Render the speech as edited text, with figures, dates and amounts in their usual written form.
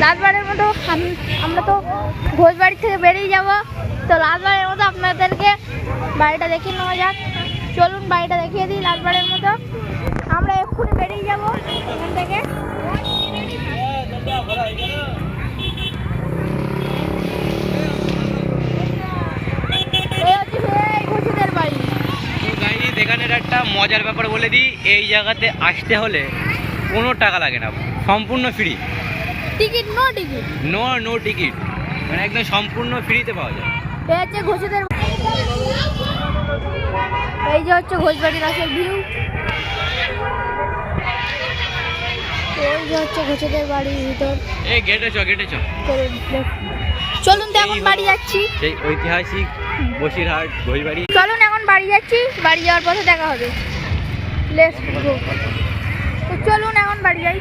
লাস্টবারের মতো আমরা তো ঘোষবাড়ি থেকে বেরিয়ে যাব। তো লাস্টবারের মতো আপনাদেরকে বাড়িটা দেখিয়ে নেওয়া যাক। চলুন বাড়িটা দেখিয়ে দিই লাস্টবারের মতো। আমরা এক্ষুনি বেরিয়ে যাব এখান থেকে। ঘোষেদের বাড়ি। এখানের একটা মজার ব্যাপার বলে দিই, এই জায়গাতে আসতে হলে কোনো টাকা লাগে না, সম্পূর্ণ free. Ticket no ticket no ticket, মানে একদম সম্পূর্ণ ফ্রিতে পাওয়া যায়। এই হচ্ছে ঘোষেদের, এই যে হচ্ছে ঘোষবাড়ির আসল ভিউ। এই যে হচ্ছে ঘোষেদের বাড়ির ভিতর। এই গেটে চ চলুন তো এখন বাড়ি যাচ্ছি। সেই ঐতিহাসিক বসিরহাট ঘোষবাড়ি। চলুন এখন বাড়ি যাচ্ছি, বাড়ি যাওয়ার পথে দেখা হবে। Let's go. তো চলুন এখন বাড়ি যাই।